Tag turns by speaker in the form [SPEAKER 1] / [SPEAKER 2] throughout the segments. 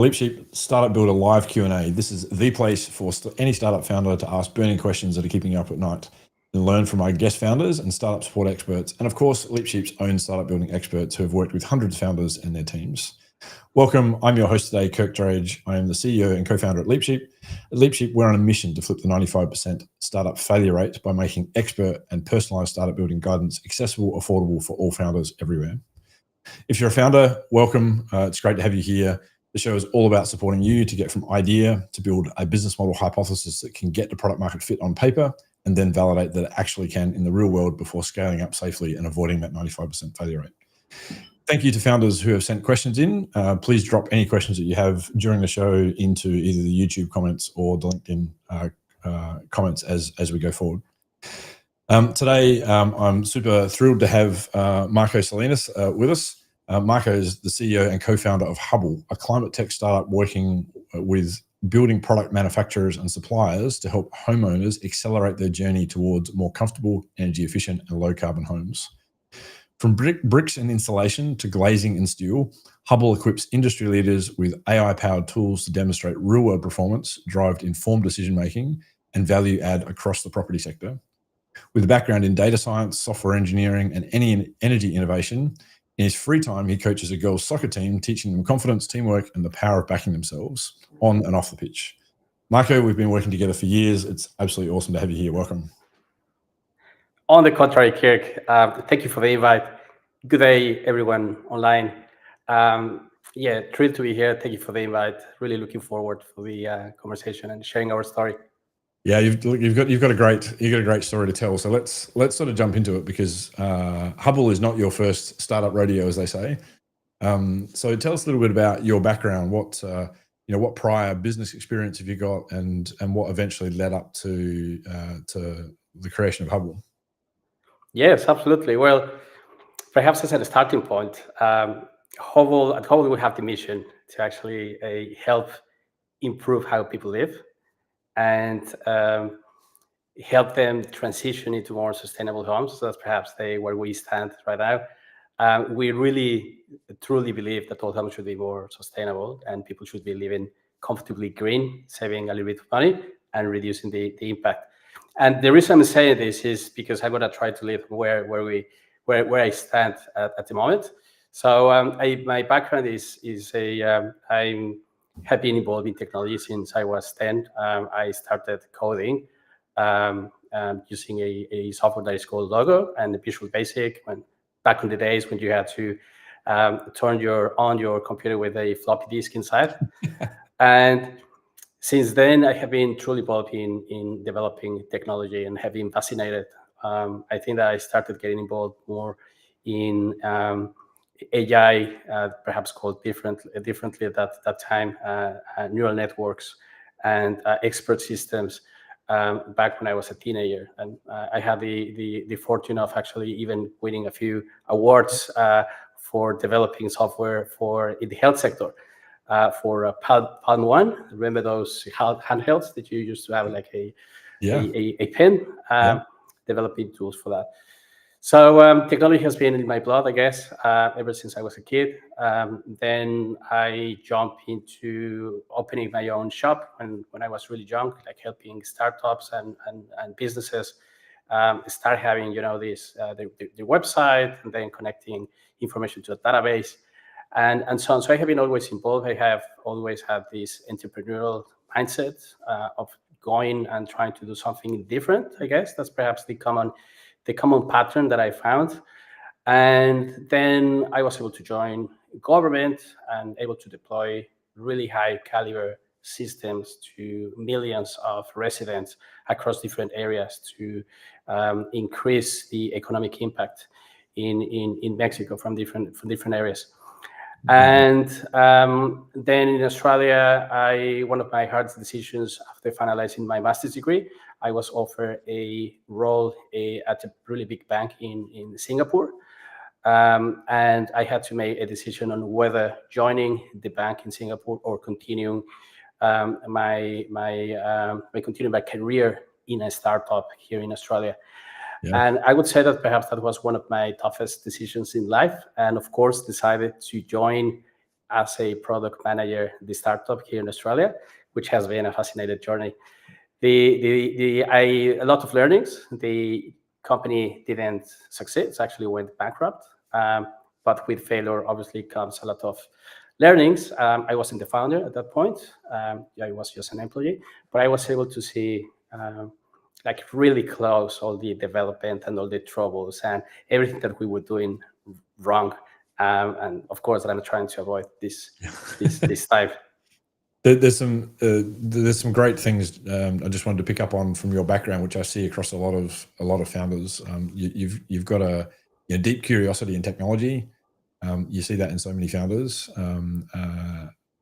[SPEAKER 1] LeapSheep Startup Builder Live Q&A. This is the place for any startup founder to ask burning questions that are keeping you up at night and learn from our guest founders and startup support experts, and of course, LeapSheep's own startup building experts who have worked with hundreds of founders and their teams. Welcome, I'm your host today, Kirk Drage. I am the CEO and co-founder at LeapSheep. At LeapSheep, we're on a mission to flip the 95% startup failure rate by making expert and personalized startup building guidance accessible, affordable for all founders everywhere. If you're a founder, welcome. It's great to have you here. The show is all about supporting you to get from idea to build a business model hypothesis that can get the product market fit on paper and then validate that it actually can in the real world before scaling up safely and avoiding that 95% failure rate. Thank you to founders who have sent questions in. Please drop any questions that you have during the show into either the YouTube comments or the LinkedIn comments as we go forward. Today, I'm super thrilled to have Marco Salinas with us. Marco is the CEO and co-founder of Hubble, a climate tech startup working with building product manufacturers and suppliers to help homeowners accelerate their journey towards more comfortable, energy efficient and low carbon homes. From bricks and insulation to glazing and steel, Hubble equips industry leaders with AI-powered tools to demonstrate real-world performance, drive informed decision-making and value add across the property sector. With a background in data science, software engineering and energy innovation, in his free time, he coaches a girls' soccer team, teaching them confidence, teamwork, and the power of backing themselves on and off the pitch. Marco, we've been working together for years. It's absolutely awesome to have you here. Welcome.
[SPEAKER 2] On the contrary, Kirk, thank you for the invite. Good day, everyone online. Thrilled to be here. Thank you for the invite. Really looking forward for the conversation and sharing our story.
[SPEAKER 1] Yeah, you've got a great story to tell. So let's sort of jump into it because Hubble is not your first startup rodeo, as they say. So tell us a little bit about your background. What prior business experience have you got, and what eventually led up to the creation of Hubble?
[SPEAKER 2] Yes, absolutely. Well, perhaps as a starting point, Hubble we have the mission to actually help improve how people live and help them transition into more sustainable homes. So that's perhaps where we stand right now. We really truly believe that all homes should be more sustainable and people should be living comfortably green, saving a little bit of money and reducing the impact. And the reason I'm saying this is because I'm going to try to live where I stand at the moment. So my background I have been involved in technology since I was 10. I started coding using a software that is called Logo and Visual Basic. Back in the days when you had to turn on your computer with a floppy disk inside. And since then, I have been truly involved in developing technology and have been fascinated. I think that I started getting involved more in AI, perhaps called differently at that time, neural networks and expert systems back when I was a teenager. And I had the fortune of actually even winning a few awards for developing software in the health sector. For Palm One, remember those handhelds that you used to have like a pen, developing tools for that. So technology has been in my blood, I guess, ever since I was a kid. Then I jumped into opening my own shop when I was really young, like helping startups and businesses start having, the website and then connecting information to a database. And so on. So I have been always involved. I have always had this entrepreneurial mindset of going and trying to do something different. I guess that's perhaps the common pattern that I found. And then I was able to join government and able to deploy really high caliber systems to millions of residents across different areas to increase the economic impact in Mexico from different areas. And then in Australia, one of my hardest decisions after finalizing my master's degree, I was offered a role at a really big bank in Singapore. And I had to make a decision on whether joining the bank in Singapore or continuing my career in a startup here in Australia. Yeah. And I would say that perhaps that was one of my toughest decisions in life. And of course, decided to join as a product manager the startup here in Australia, which has been a fascinating journey. A lot of learnings. The company didn't succeed; it actually went bankrupt. But with failure, obviously, comes a lot of learnings. I wasn't the founder at that point. I was just an employee, but I was able to see like really close all the development and all the troubles and everything that we were doing wrong. And of course, that I'm trying to avoid this time.
[SPEAKER 1] There's some great things I just wanted to pick up on from your background, which I see across a lot of founders. You've got a deep curiosity in technology. You see that in so many founders.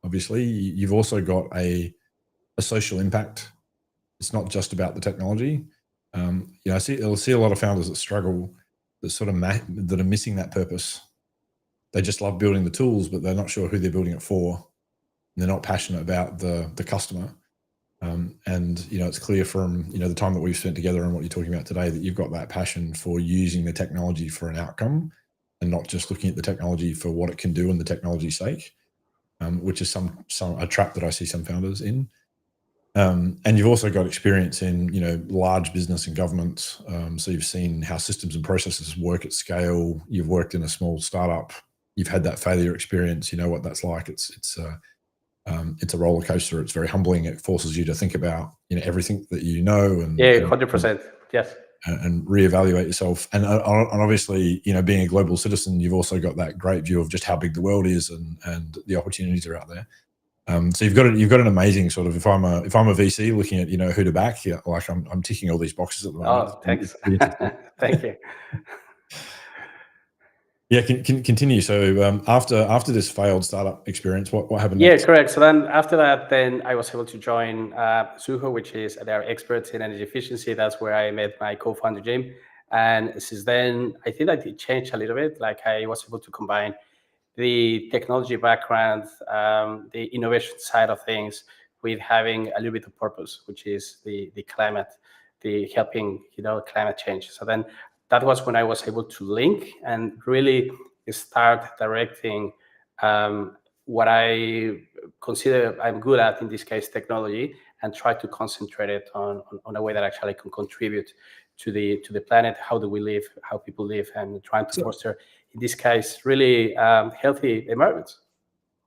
[SPEAKER 1] Obviously, you've also got a social impact. It's not just about the technology. I see a lot of founders that struggle, that sort of that are missing that purpose. They just love building the tools, but they're not sure who they're building it for. They're not passionate about the customer. And it's clear from the time that we've spent together and what you're talking about today that you've got that passion for using the technology for an outcome and not just looking at the technology for what it can do and the technology's sake, which is a trap that I see some founders in. And you've also got experience in large business and government, so you've seen how systems and processes work at scale. You've worked in a small startup. You've had that failure experience. You know what that's like. It's a roller coaster. It's very humbling. It forces you to think about everything that you know and
[SPEAKER 2] 100%. Yes.
[SPEAKER 1] And reevaluate yourself. And obviously, being a global citizen, you've also got that great view of just how big the world is and the opportunities are out there. So you've got an amazing sort of. If I'm a VC looking at who to back, like I'm ticking all these boxes at the moment.
[SPEAKER 2] Oh, thanks. Thank you.
[SPEAKER 1] Yeah, can continue. So after this failed startup experience, what happened
[SPEAKER 2] Yeah,
[SPEAKER 1] next?
[SPEAKER 2] correct. So then after that, then I was able to join Suho, which is they're experts in energy efficiency. That's where I met my co-founder Jim. And since then, I think that it changed a little bit. Like I was able to combine the technology background, the innovation side of things, with having a little bit of purpose, which is the climate, the helping climate change. So then that was when I was able to link and really start directing what I consider I'm good at, in this case, technology, and try to concentrate it on a way that actually can contribute to the planet. How do we live? How people live, and trying to foster, in this case, really healthy environments.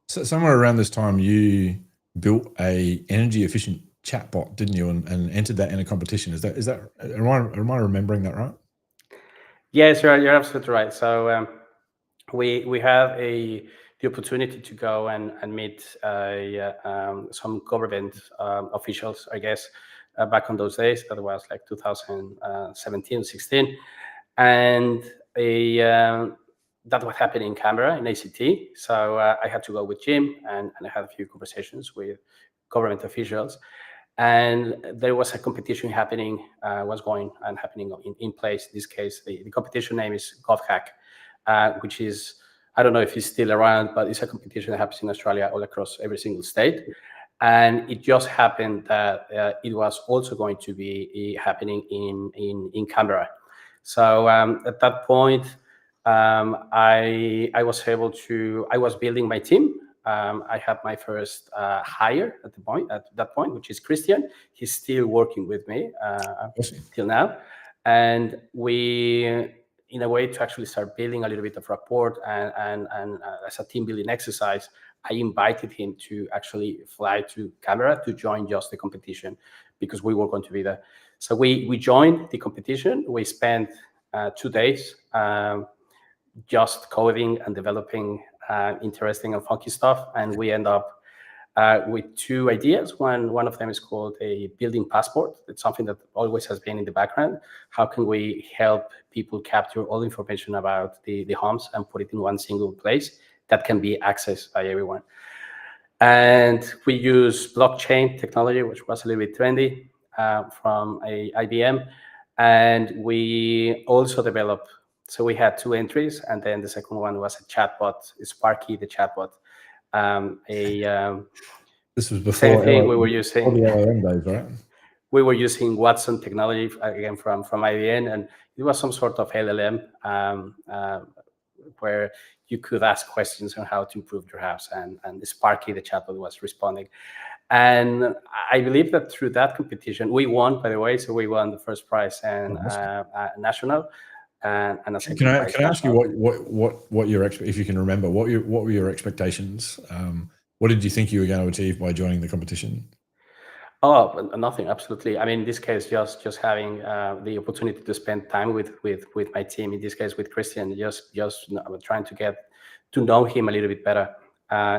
[SPEAKER 1] So somewhere around this time, you built a energy efficient chatbot, didn't you, and entered that in a competition? Is that am I remembering that right?
[SPEAKER 2] Yes, you're absolutely right. So we had the opportunity to go and meet some government officials, I guess, back on those days. That was like 2017, 16. And that was happening in Canberra, in ACT. So I had to go with Jim, and I had a few conversations with government officials. And there was a competition happening, happening in place. In this case, the competition name is GovHack, which is, I don't know if it's still around, but it's a competition that happens in Australia all across every single state. And it just happened that it was also going to be happening in Canberra. So at that point, I was building my team. I had my first hire at that point, which is Christian. He's still working with me till now. And we, in a way to actually start building a little bit of rapport and as a team building exercise, I invited him to actually fly to Canberra to join just the competition, because we were going to be there. So we joined the competition. We spent 2 days just coding and developing interesting and funky stuff, and we end up with 2 ideas. One of them is called a building passport. It's something that always has been in the background. How can we help people capture all information about the homes and put it in one single place that can be accessed by everyone? And we use blockchain technology, which was a little bit trendy from IBM. And we also developed, so we had 2 entries, and then the second one was a chatbot, Sparky the chatbot.
[SPEAKER 1] This was before
[SPEAKER 2] same thing we were using.
[SPEAKER 1] The LLM days, right?
[SPEAKER 2] We were using Watson technology again from IBM, and it was some sort of LLM where you could ask questions on how to improve your house, and Sparky, the chatbot, was responding. And I believe that through that competition, we won, by the way. So we won the first prize and national, and a second prize.
[SPEAKER 1] Can I ask you what your if you can remember what were your expectations? What did you think you were going to achieve by joining the competition?
[SPEAKER 2] Oh, nothing. Absolutely. I mean, in this case, just having the opportunity to spend time with my team. In this case, with Christian, just trying to get to know him a little bit better.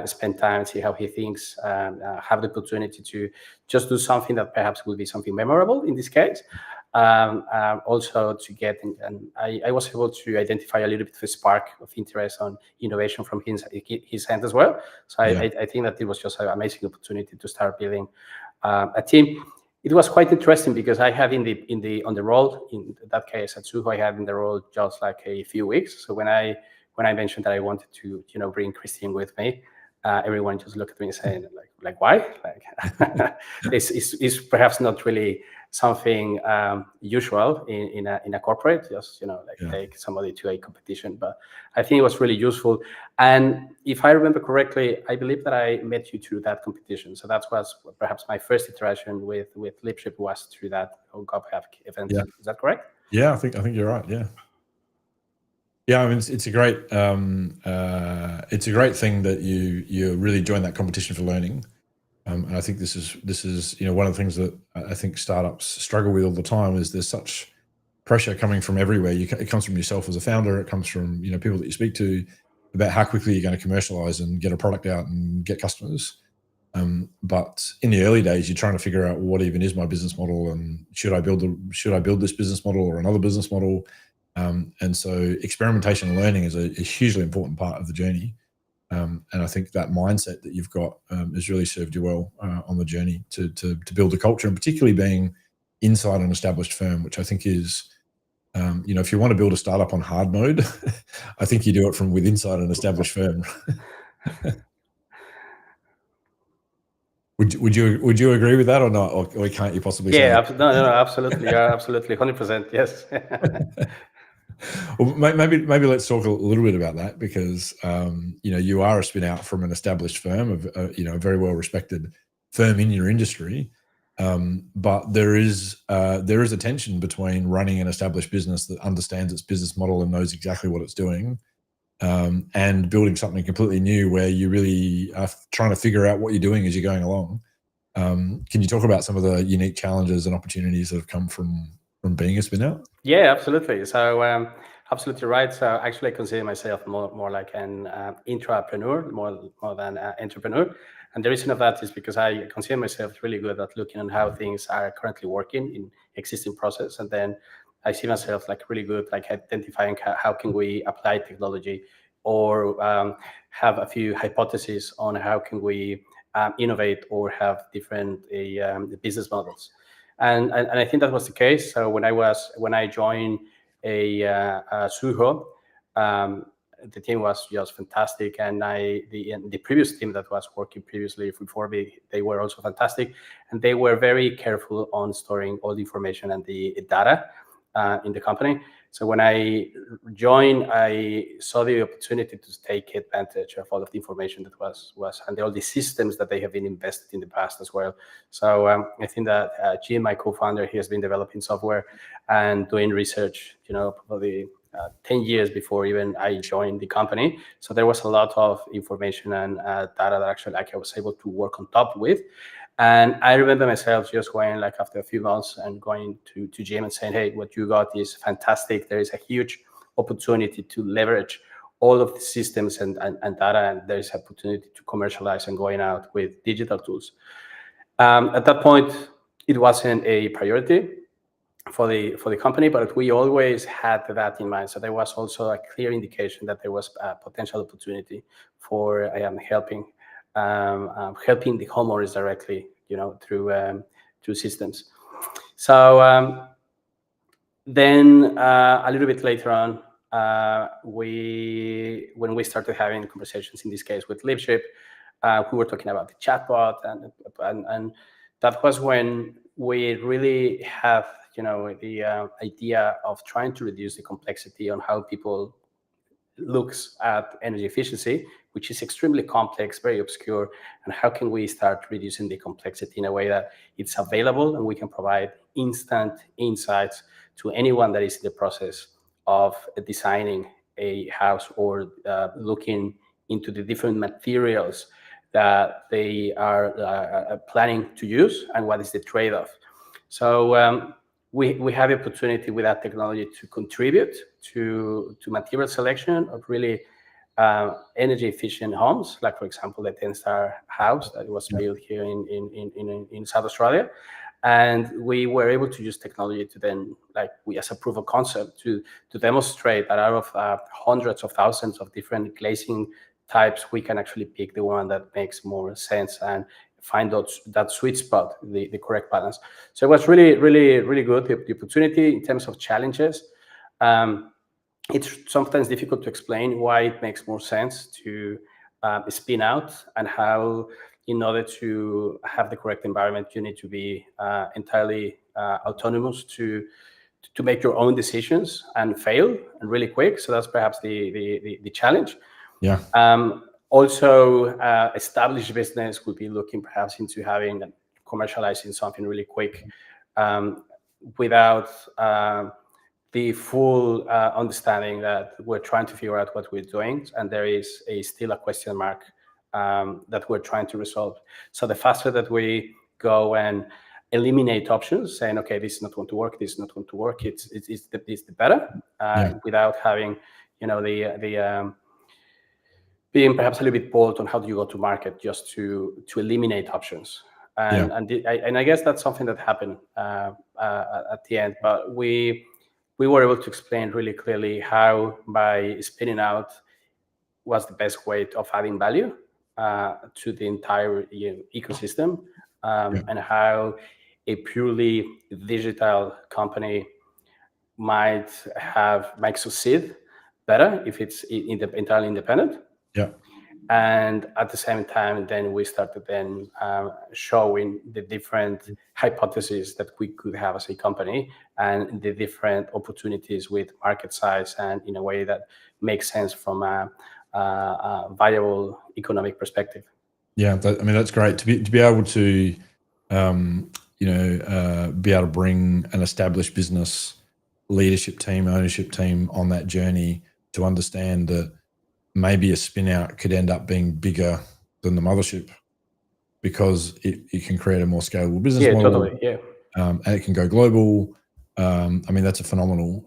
[SPEAKER 2] Spend time, see how he thinks. Have the opportunity to just do something that perhaps will be something memorable. In this case, also to get, and I was able to identify a little bit of a spark of interest on innovation from his end as well. So I think that it was just an amazing opportunity to start building a team. It was quite interesting because I had on the role, in that case at Suho, I had in the role just like a few weeks. So when I mentioned that I wanted to bring Christine with me, everyone just looked at me saying like why? Like it's perhaps not really something usual in a corporate, just take somebody to a competition. But I think it was really useful. And if I remember correctly, I believe that I met you through that competition. So that was perhaps my first interaction with LeapSheep was through that GovHack event.
[SPEAKER 1] Yeah.
[SPEAKER 2] Is that correct?
[SPEAKER 1] Yeah, I think you're right. Yeah. Yeah, I mean, it's a great thing that you really join that competition for learning, and I think this is one of the things that I think startups struggle with all the time is there's such pressure coming from everywhere. It comes from yourself as a founder. It comes from people that you speak to about how quickly you're going to commercialize and get a product out and get customers. But in the early days, you're trying to figure out what even is my business model, and should I build this business model or another business model? And so experimentation and learning is a hugely important part of the journey. And I think that mindset that you've got has really served you well on the journey to build a culture, and particularly being inside an established firm, which I think is, if you want to build a startup on hard mode, I think you do it from within inside an established firm. Would you agree with that or not, or can't you possibly say?
[SPEAKER 2] Yeah, no, absolutely. You're absolutely 100%. Yes.
[SPEAKER 1] Well, maybe let's talk a little bit about that, because you are a spin out from an established firm of a very well respected firm in your industry, but there is a tension between running an established business that understands its business model and knows exactly what it's doing, and building something completely new where you really are trying to figure out what you're doing as you're going along. Can you talk about some of the unique challenges and opportunities that have come from being a spin out?
[SPEAKER 2] Yeah, absolutely. So absolutely right. So actually, I consider myself more like an intrapreneur, more than an entrepreneur. And the reason of that is because I consider myself really good at looking at how things are currently working in existing process, and then I see myself like really good like identifying how can we apply technology, or have a few hypotheses on how can we innovate or have different business models. And I think that was the case. So when I joined a Suho, the team was just fantastic, and the previous team that was working previously before me, they were also fantastic, and they were very careful on storing all the information and the data in the company. So when I joined, I saw the opportunity to take advantage of all of the information that was and all the systems that they have been invested in the past as well. So I think that Jim, my co-founder, he has been developing software and doing research, probably 10 years before even I joined the company. So there was a lot of information and data that actually I was able to work on top with. And I remember myself just going like after a few months and going to Jim and saying, hey, what you got is fantastic. There is a huge opportunity to leverage all of the systems and data, and there is an opportunity to commercialize and going out with digital tools. At that point, it wasn't a priority for the company, but we always had that in mind. So there was also a clear indication that there was a potential opportunity for helping the homeowners directly, through systems. So then a little bit later on, when we started having conversations, in this case with LeapSheep, we were talking about the chatbot, and that was when we really have the idea of trying to reduce the complexity on how people looks at energy efficiency, which is extremely complex, very obscure, and how can we start reducing the complexity in a way that it's available and we can provide instant insights to anyone that is in the process of designing a house or looking into the different materials that they are planning to use and what is the trade-off. So we have the opportunity with that technology to contribute to material selection of really energy efficient homes, like for example the 10-star house that was built here in South Australia. And we were able to use technology to then, like we as a proof of concept, to demonstrate that out of hundreds of thousands of different glazing types, we can actually pick the one that makes more sense and find that sweet spot, the correct balance. So it was really, really, really good, the opportunity. In terms of challenges, it's sometimes difficult to explain why it makes more sense to spin out, and how, in order to have the correct environment, you need to be entirely autonomous to make your own decisions and fail and really quick. So that's perhaps the challenge.
[SPEAKER 1] Yeah.
[SPEAKER 2] Also, established business would be looking perhaps into having and commercializing something really quick without the full understanding that we're trying to figure out what we're doing, and there is still a question mark that we're trying to resolve. So the faster that we go and eliminate options, saying, okay, this is not going to work, this is not going to work, it's the better, without having, the being perhaps a little bit bold on how do you go to market, just to eliminate options. And I guess that's something that happened at the end. But we were able to explain really clearly how, by spinning out, was the best way of adding value to the entire ecosystem, and how a purely digital company might succeed better if it's entirely independent.
[SPEAKER 1] Yeah.
[SPEAKER 2] And at the same time, then we started showing the different hypotheses that we could have as a company, and the different opportunities with market size, and in a way that makes sense from a viable economic perspective.
[SPEAKER 1] Yeah, that's great to be able to, be able to bring an established business leadership team, ownership team on that journey to understand that maybe a spin out could end up being bigger than the mothership, because it can create a more scalable business model.
[SPEAKER 2] Totally. Yeah.
[SPEAKER 1] And it can go global. That's a phenomenal,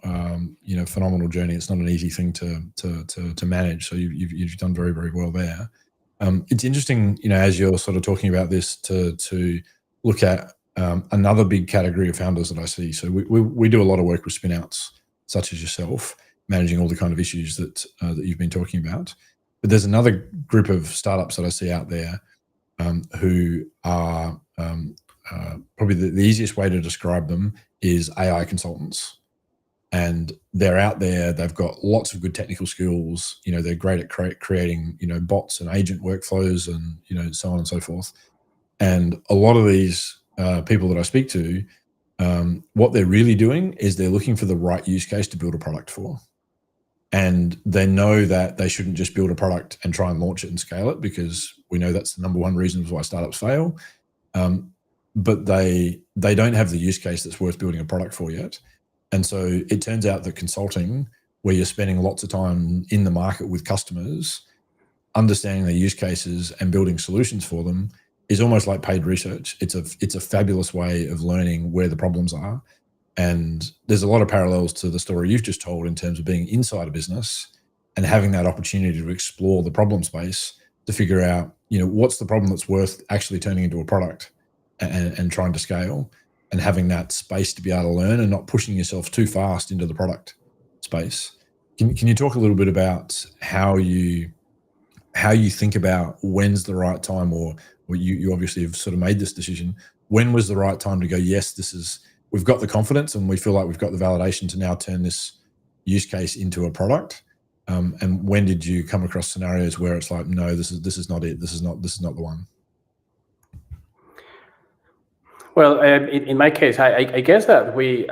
[SPEAKER 1] phenomenal journey. It's not an easy thing to manage. So you've done very, very well there. It's interesting, as you're sort of talking about this, to look at another big category of founders that I see. So we do a lot of work with spin outs, such as yourself, managing all the kind of issues that you've been talking about. But there's another group of startups that I see out there who are probably the easiest way to describe them is AI consultants. And they're out there, they've got lots of good technical skills, they're great at creating, bots and agent workflows and, so on and so forth. And a lot of these people that I speak to, what they're really doing is they're looking for the right use case to build a product for. And they know that they shouldn't just build a product and try and launch it and scale it, because we know that's the number one reason why startups fail. But they don't have the use case that's worth building a product for yet. And so it turns out that consulting, where you're spending lots of time in the market with customers, understanding their use cases and building solutions for them, is almost like paid research. It's a fabulous way of learning where the problems are. And there's a lot of parallels to the story you've just told in terms of being inside a business and having that opportunity to explore the problem space to figure out, what's the problem that's worth actually turning into a product and trying to scale, and having that space to be able to learn and not pushing yourself too fast into the product space. Can you talk a little bit about how you think about when's the right time, or you obviously have sort of made this decision. When was the right time to go, yes, we've got the confidence and we feel like we've got the validation to now turn this use case into a product? And when did you come across scenarios where it's like, no, this is not it. This is not the one.
[SPEAKER 2] Well, in my case, I guess that we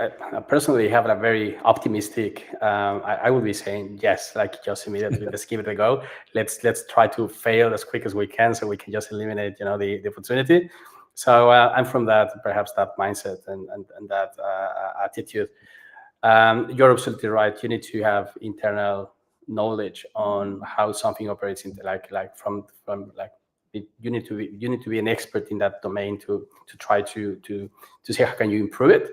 [SPEAKER 2] personally have a very optimistic. I would be saying yes, like just immediately, let's give it a go. Let's try to fail as quick as we can, so we can just eliminate, the opportunity. So I'm from that, perhaps that mindset and that attitude. You're absolutely right. You need to have internal knowledge on how something operates in from you need to be an expert in that domain to try to see how can you improve it.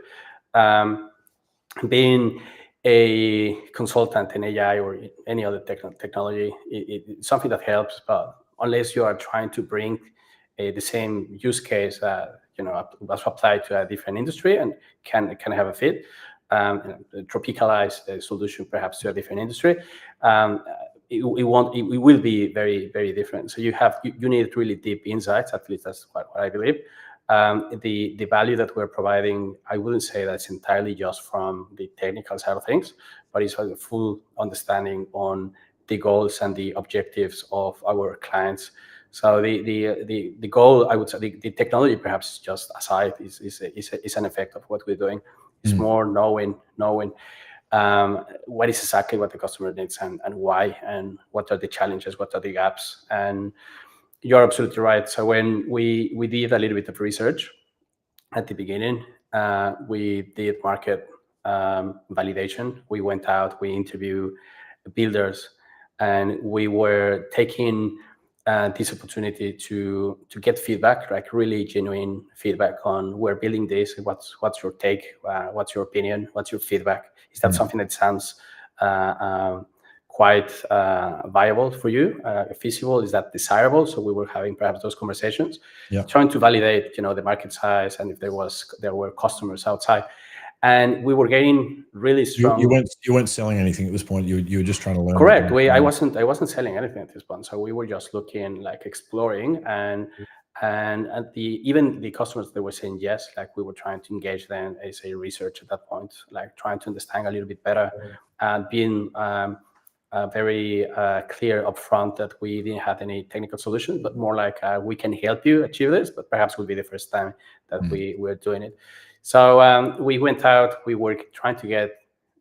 [SPEAKER 2] Being a consultant in AI or any other technology, it's something that helps, but unless you are trying to bring the same use case was applied to a different industry and can have a fit, tropicalize the solution perhaps to a different industry, it will be very, very different. So you need really deep insights. At least that's what I believe. The value that we're providing, I wouldn't say that's entirely just from the technical side of things, but it's a full understanding on the goals and the objectives of our clients. So the goal, I would say, the technology perhaps just aside is an effect of what we're doing. It's more knowing what is exactly what the customer needs and why, and what are the challenges, what are the gaps. And you're absolutely right. So when we did a little bit of research at the beginning, we did market validation. We went out, we interviewed builders, and we were taking this opportunity to get feedback, like really genuine feedback on we're building this. What's your take? What's your opinion? What's your feedback? Is that something that sounds quite viable for you, feasible? Is that desirable? So we were having perhaps those conversations, trying to validate, the market size and if there were customers outside. And we were getting really strong.
[SPEAKER 1] You weren't selling anything at this point. You were just trying to learn.
[SPEAKER 2] Correct. I wasn't selling anything at this point. So we were just looking, like exploring, and even the customers, they were saying yes. Like we were trying to engage them as a research at that point, like trying to understand a little bit better, and being very clear upfront that we didn't have any technical solutions, but more like we can help you achieve this, but perhaps will be the first time that we were doing it. So we went out, we were trying to get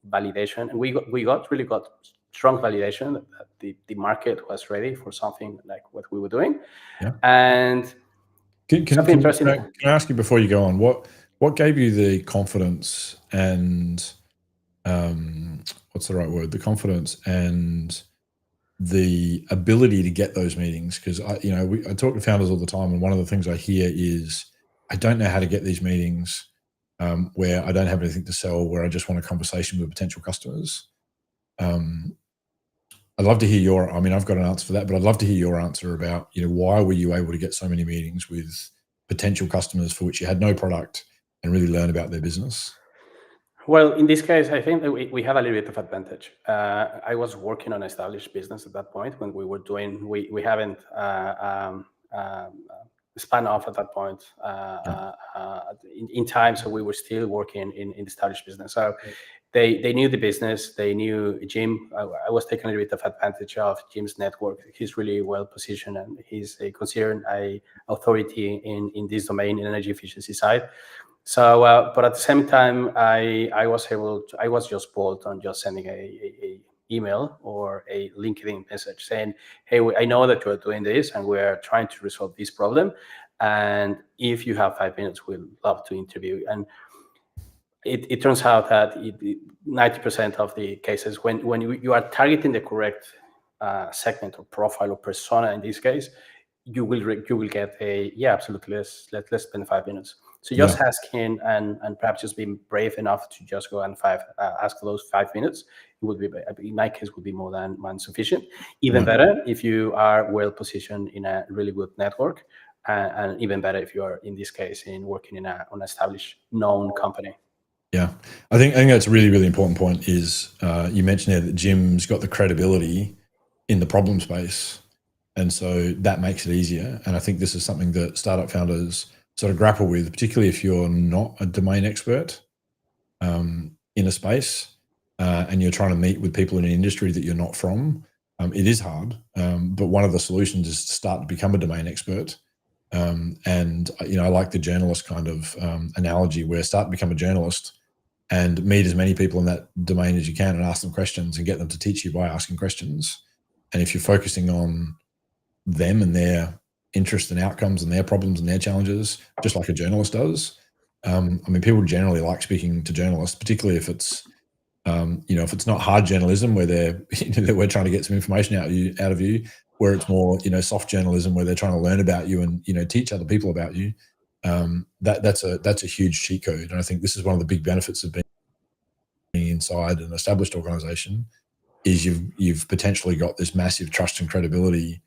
[SPEAKER 2] validation, and we really got strong validation that the market was ready for something like what we were doing. And something interesting.
[SPEAKER 1] Can I ask you before you go on, what gave you the confidence and what's the right word? The confidence and the ability to get those meetings? Because I talk to founders all the time, and one of the things I hear is I don't know how to get these meetings where I don't have anything to sell, where I just want a conversation with potential customers. I'd love to hear I've got an answer for that, but I'd love to hear your answer about, why were you able to get so many meetings with potential customers for which you had no product and really learn about their business?
[SPEAKER 2] Well, in this case, I think that we have a little bit of advantage. I was working on established business at that point when we were doing, we haven't spun off at that point in time. So we were still working in established business. So they knew the business, they knew Jim. I was taking a little bit of advantage of Jim's network. He's really well positioned, and he's considered an authority in this domain, in energy efficiency side. So, but at the same time, I was just bold on just sending a email or a LinkedIn message saying, hey, I know that you're doing this and we're trying to resolve this problem. And if you have 5 minutes, we'd love to interview. And it turns out that 90% of the cases, when you are targeting the correct segment or profile or persona, in this case, you will get a, yeah, absolutely, let's spend 5 minutes. So just ask him and perhaps just being brave enough to just go and ask for those 5 minutes. It would be, in my case, would be more than sufficient. Even better if you are well positioned in a really good network, and even better if you are, in this case, working in an established, known company.
[SPEAKER 1] Yeah, I think that's a really, really important point. Is you mentioned there that Jim's got the credibility in the problem space, and so that makes it easier. And I think this is something that startup founders sort of grapple with, particularly if you're not a domain expert in a space and you're trying to meet with people in an industry that you're not from. It is hard, but one of the solutions is to start to become a domain expert And I like the journalist kind of analogy, where start to become a journalist and meet as many people in that domain as you can and ask them questions and get them to teach you by asking questions. And if you're focusing on them and their interests and outcomes and their problems and their challenges, just like a journalist does, people generally like speaking to journalists, particularly if it's if it's not hard journalism where we're trying to get some information out of you, where it's more soft journalism where they're trying to learn about you and teach other people about you. That's a huge cheat code, and I think this is one of the big benefits of being inside an established organization, is you've potentially got this massive trust and credibility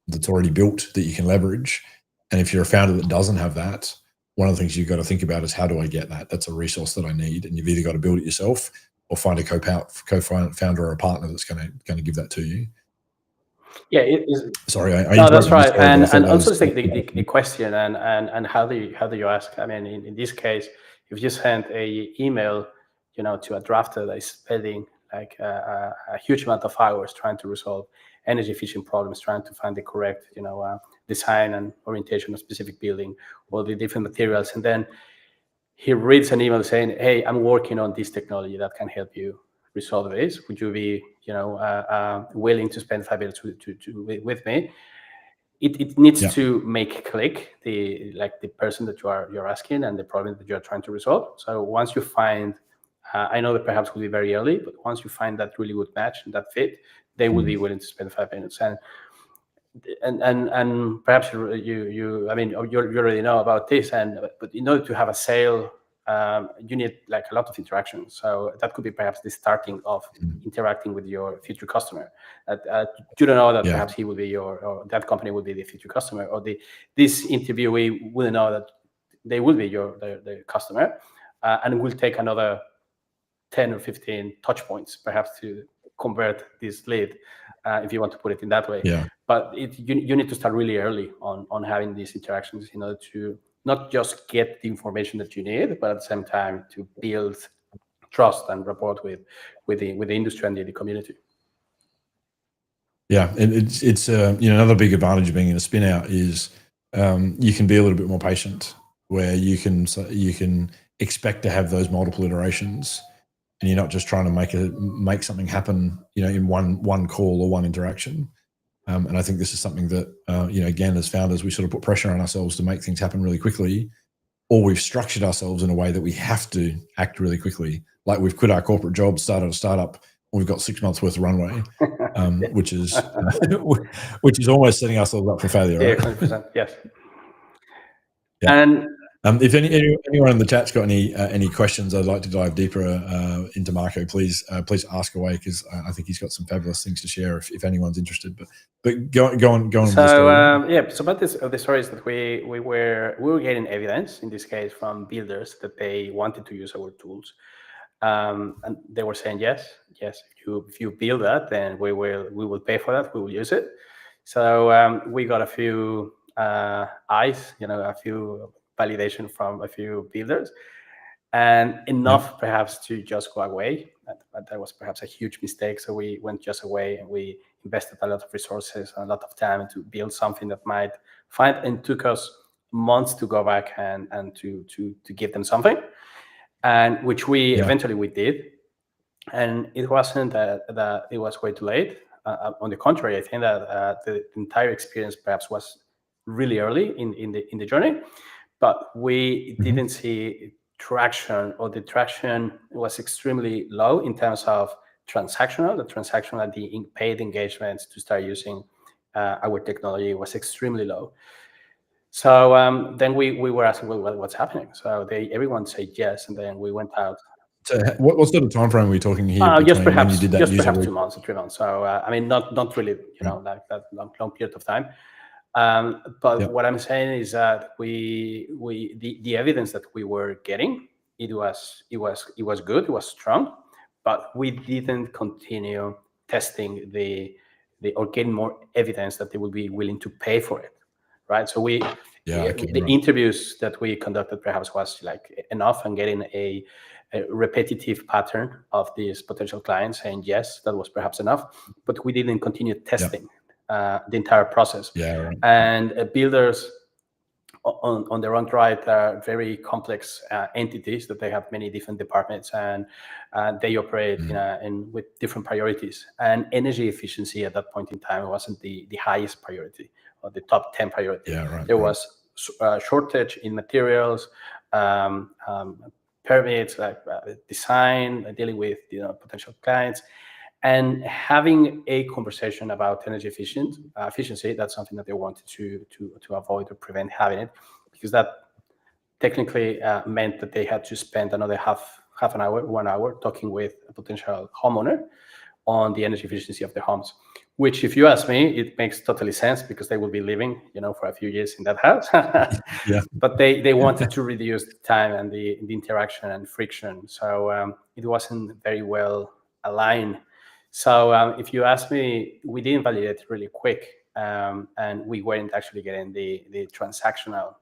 [SPEAKER 1] that's already built that you can leverage. And if you're a founder that doesn't have that, one of the things you've got to think about is, how do I get that? That's a resource that I need, and you've either got to build it yourself or find a co-founder or a partner that's going to give that to you.
[SPEAKER 2] Yeah, it is.
[SPEAKER 1] Sorry,
[SPEAKER 2] no, that's right. And also the question and how do you ask? I mean, in this case, if you send a email, to a drafter that is spending like a huge amount of hours trying to resolve energy efficient problems, trying to find the correct, design and orientation of specific building, or the different materials, and then he reads an email saying, "Hey, I'm working on this technology that can help you resolve this. Would you be, willing to spend 5 minutes with me?" It needs to make click the person that you're asking and the problem that you're trying to resolve. So once you find, I know that perhaps will be very early, but once you find that really good match and that fit, they will be willing to spend 5 minutes. And perhaps you already know about this, but in order to have a sale, you need like a lot of interaction. So that could be perhaps the starting of interacting with your future customer. You don't know that perhaps he will be or that company will be the future customer, or this interviewee will know that they will be the customer, and will take another 10 or 15 touch points perhaps to convert this lead, if you want to put it in that way. But you need to start really early on having these interactions in order to not just get the information that you need, but at the same time to build trust and rapport with the industry and the community.
[SPEAKER 1] Yeah, and it's another big advantage of being in a spin out is you can be a little bit more patient, where you can expect to have those multiple iterations, and you're not just trying to make something happen, in one call or one interaction. And I think this is something that, again, as founders, we sort of put pressure on ourselves to make things happen really quickly, or we've structured ourselves in a way that we have to act really quickly. Like we've quit our corporate job, started a startup, and we've got 6 months worth of runway, which is almost setting ourselves up for failure. Right?
[SPEAKER 2] Yeah, 100%. Yes.
[SPEAKER 1] Yeah. And if anyone in the chat's got any questions, I'd like to dive deeper into Marco. Please ask away, because I think he's got some fabulous things to share if anyone's interested. But go on.
[SPEAKER 2] So so about the stories that we were getting evidence in this case from builders that they wanted to use our tools, and they were saying yes, if you build that, then we will pay for that, we will use it. So we got a few eyes, a few validation from a few builders, and enough perhaps to just go away. That was perhaps a huge mistake. So we went just away, and we invested a lot of resources and a lot of time to build something that might find, and took us months to go back and to give them something, and which we eventually we did. And it wasn't that it was way too late. On the contrary, I think that the entire experience perhaps was really early in the journey, but we didn't see traction, or the traction was extremely low in terms of the transactional and the paid engagements to start using our technology was extremely low. So then we were asking, well, what's happening? So everyone said yes, and then we went out.
[SPEAKER 1] So what sort of time frame are we talking here?
[SPEAKER 2] Just perhaps, when you did that, just perhaps 2 months or 3 months. So I mean, not really, like that long period of time. But what I'm saying is that the evidence that we were getting, it was good, it was strong, but we didn't continue testing or getting more evidence that they would be willing to pay for it, right? So the interviews that we conducted perhaps was like enough, and getting a repetitive pattern of these potential clients saying yes, that was perhaps enough, but we didn't continue testing the entire process.
[SPEAKER 1] Yeah, right.
[SPEAKER 2] And builders on their own right are very complex entities that they have many different departments, and they operate with different priorities. And energy efficiency at that point in time wasn't the highest priority or the top 10 priority.
[SPEAKER 1] Yeah, right.
[SPEAKER 2] There was shortage in materials, permits, design, dealing with potential clients. And having a conversation about energy efficiency, that's something that they wanted to avoid or prevent having it, because that technically meant that they had to spend another half an hour, 1 hour talking with a potential homeowner on the energy efficiency of their homes. Which, if you ask me, it makes totally sense, because they will be living, for a few years in that house.
[SPEAKER 1] Yeah.
[SPEAKER 2] But they wanted to reduce the time and the interaction and friction. So it wasn't very well aligned. So if you ask me, we didn't validate it really quick, and we weren't actually getting the transactional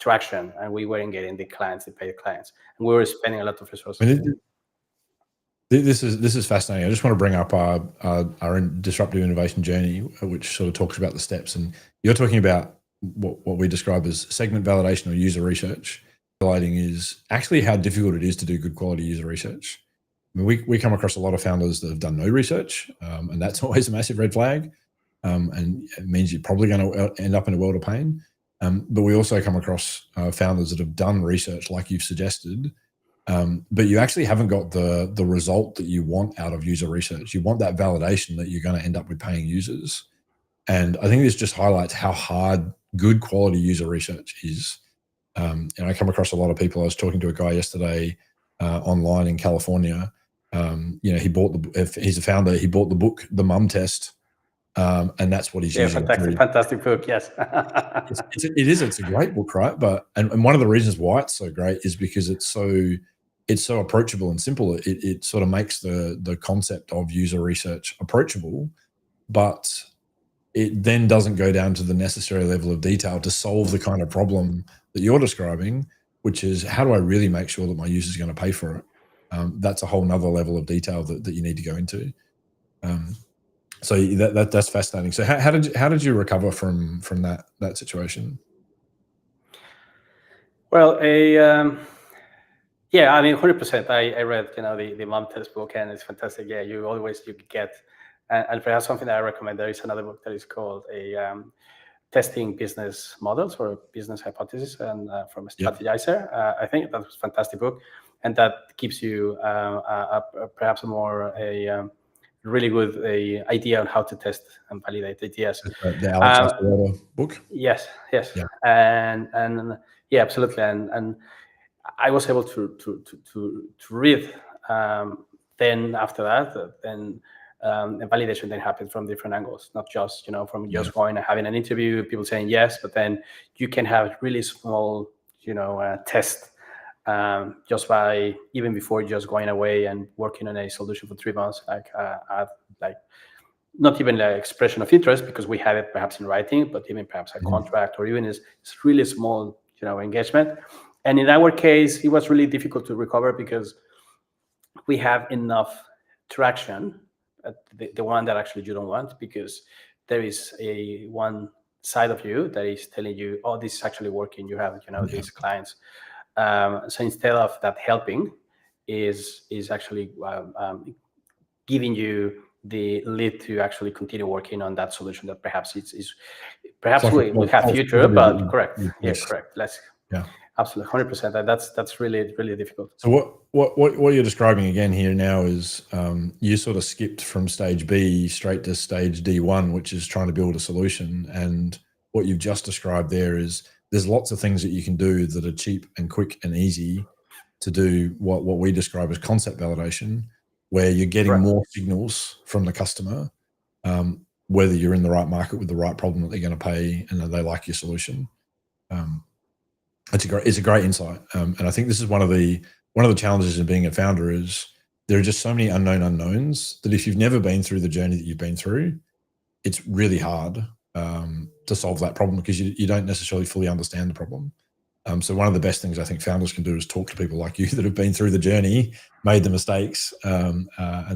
[SPEAKER 2] traction, and we weren't getting the clients, the paid clients, and we were spending a lot of resources.
[SPEAKER 1] This is fascinating. I just want to bring up our disruptive innovation journey, which sort of talks about the steps. And you're talking about what we describe as segment validation or user research. Highlighting is actually how difficult it is to do good quality user research. I mean, we come across a lot of founders that have done no research, and that's always a massive red flag. And it means you're probably going to end up in a world of pain. But we also come across founders that have done research, like you've suggested, but you actually haven't got the result that you want out of user research. You want that validation that you're going to end up with paying users. And I think this just highlights how hard good quality user research is. And I come across a lot of people. I was talking to a guy yesterday online in California. He's a founder. He bought the book, The Mum Test, and that's what he's using.
[SPEAKER 2] Fantastic book. Yes.
[SPEAKER 1] It's a great book, right? But and one of the reasons why it's so great is because it's so approachable and simple. It sort of makes the concept of user research approachable, but it then doesn't go down to the necessary level of detail to solve the kind of problem that you're describing, which is, how do I really make sure that my user is going to pay for it? That's a whole nother level of detail that you need to go into. So that's fascinating. So how did you recover from that situation?
[SPEAKER 2] Well, yeah, I mean, 100%. I read the Mom Test book, and it's fantastic. Yeah, you get, and perhaps something that I recommend. There is another book that is called Testing Business Models or Business Hypothesis, and from a strategizer. I think that was a fantastic book, and that gives you perhaps a really good idea on how to test and validate ideas.
[SPEAKER 1] The Alex book.
[SPEAKER 2] Yes. Yeah. And yeah, absolutely. And I was able to read. Then after that, then the validation then happened from different angles, not just from just going and having an interview, people saying yes, but then you can have really small test. Just by even before just going away and working on a solution for 3 months, like not even the expression of interest, because we had it perhaps in writing, but even perhaps a contract, or even it's really small, engagement. And in our case, it was really difficult to recover because we have enough traction, the one that actually you don't want, because there is one side of you that is telling you, oh, this is actually working. You have, these clients. So instead of that helping, is actually giving you the lead to actually continue working on that solution that perhaps we have future, but correct. Yes. Yeah, correct. Absolutely, 100%. That's really, really difficult.
[SPEAKER 1] So what you're describing again here now is you sort of skipped from stage B straight to stage D1, which is trying to build a solution. And what you've just described there is there's lots of things that you can do that are cheap and quick and easy to do what we describe as concept validation, where you're getting more signals from the customer, whether you're in the right market with the right problem that they're going to pay and that they like your solution. It's a great insight, and I think this is one of the challenges in being a founder is there are just so many unknown unknowns that if you've never been through the journey that you've been through, it's really hard to solve that problem because you don't necessarily fully understand the problem. So one of the best things I think founders can do is talk to people like you that have been through the journey, made the mistakes, and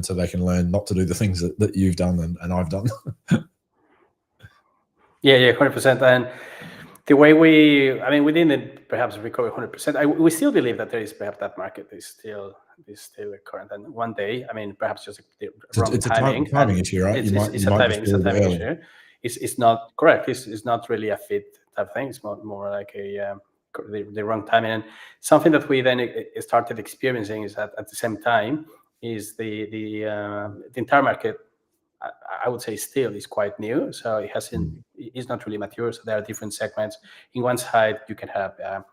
[SPEAKER 1] so they can learn not to do the things that you've done and I've done.
[SPEAKER 2] Yeah, 100%. And the way we didn't perhaps recover 100%. We still believe that there is perhaps that market is still current. And one day, perhaps just the wrong
[SPEAKER 1] It's a
[SPEAKER 2] timing,
[SPEAKER 1] timing
[SPEAKER 2] and
[SPEAKER 1] issue, right?
[SPEAKER 2] it's
[SPEAKER 1] You might just be a little bit early.
[SPEAKER 2] issue. It's not correct. It's not really a fit type thing. It's more like the wrong timing. And something that we then started experiencing is that at the same time is the entire market. I would say still is quite new, so it hasn't. It's not really mature. So there are different segments. In one side, you can have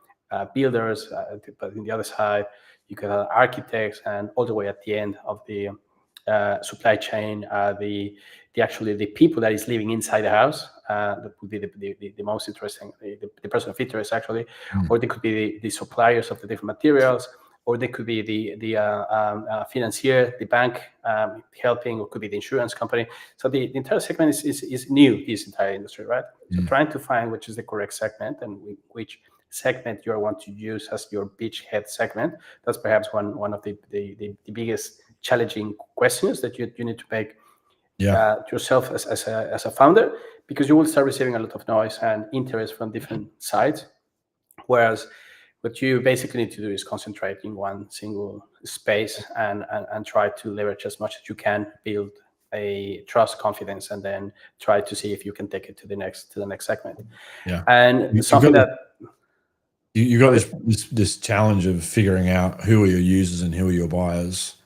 [SPEAKER 2] builders, but in the other side, you can have architects, and all the way at the end of the supply chain, the people that is living inside the house. That would be the most interesting, the person of interest actually, or they could be the suppliers of the different materials, or they could be the financier, the bank helping, or could be the insurance company. So the entire segment is new, this entire industry, right? So trying to find which is the correct segment and which segment you want to use as your beachhead segment. That's perhaps one of the biggest challenging questions that you need to make yourself as a founder, because you will start receiving a lot of noise and interest from different sides. Whereas what you basically need to do is concentrate in one single space and try to leverage as much as you can, build a trust, confidence, and then try to see if you can take it to the next segment.
[SPEAKER 1] Yeah.
[SPEAKER 2] And something that
[SPEAKER 1] you got this challenge of figuring out who are your users and who are your buyers,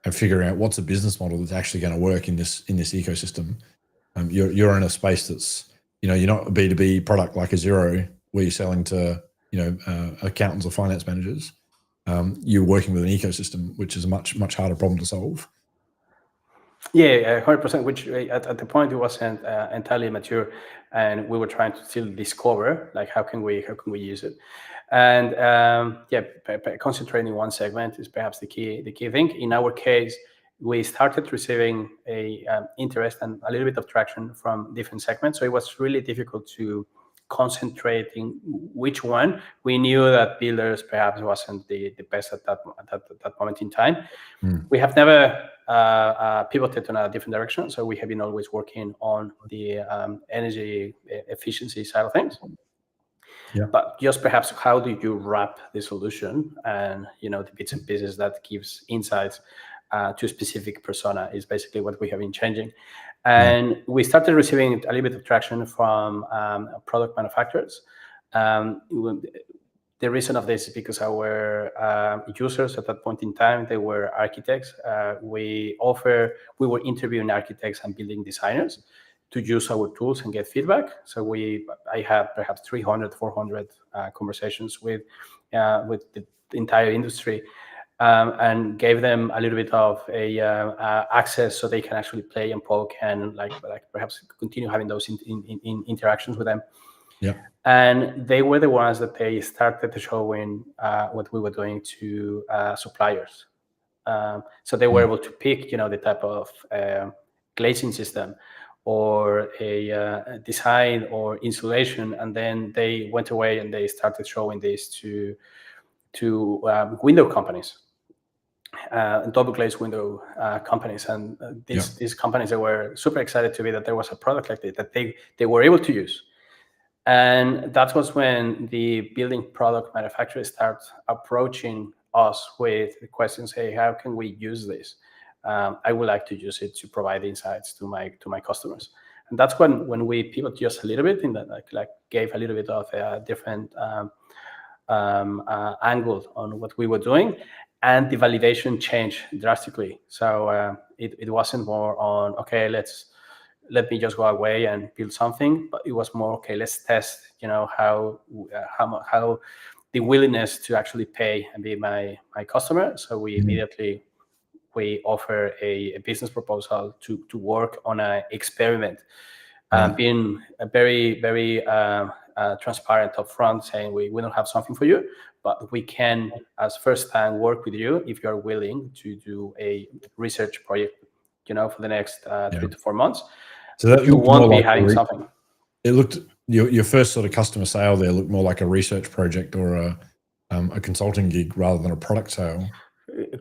[SPEAKER 1] and figuring out what's a business model that's actually going to work in this ecosystem. You're in a space that's, you're not a B2B product like a Xero where you're selling to accountants or finance managers. You're working with an ecosystem, which is a much harder problem to solve.
[SPEAKER 2] Yeah, 100%. Which at the point it wasn't entirely mature, and we were trying to still discover like how can we use it, and concentrating in one segment is perhaps the key thing. In our case, we started receiving a interest and a little bit of traction from different segments, so it was really difficult to concentrate in which one. We knew that builders perhaps wasn't the best at that moment in time. We have never pivoted in a different direction, so we have been always working on the energy efficiency side of things. But just perhaps how do you wrap the solution and the bits and pieces that gives insights to a specific persona is basically what we have been changing. And we started receiving a little bit of traction from product manufacturers. The reason of this is because our users at that point in time, they were architects. We were interviewing architects and building designers to use our tools and get feedback. So I had perhaps 300, 400 conversations with the entire industry, and gave them a little bit of access so they can actually play and poke and like perhaps continue having those interactions with them.
[SPEAKER 1] Yeah.
[SPEAKER 2] And they were the ones that they started showing what we were doing to suppliers. So they were able to pick, the type of glazing system or a design or insulation, and then they went away and they started showing this to window companies, double glazed window companies, and these companies, they were super excited to be that there was a product like that they were able to use. And that was when the building product manufacturers start approaching us with the questions, hey, how can we use this? I would like to use it to provide insights to my customers. And that's when we pivot just a little bit in that, like gave a little bit of a different angle on what we were doing, and the validation changed drastically. So it wasn't more on, okay, let me just go away and build something, but it was more, okay, let's test, how the willingness to actually pay and be my customer. So we immediately offer a business proposal to work on an experiment, being very, very transparent upfront, saying we don't have something for you, but we can, as first time, work with you if you're willing to do a research project, for the next 3 to 4 months.
[SPEAKER 1] So that
[SPEAKER 2] you won't be having something.
[SPEAKER 1] It looked, your first sort of customer sale there looked more like a research project or a consulting gig rather than a product sale.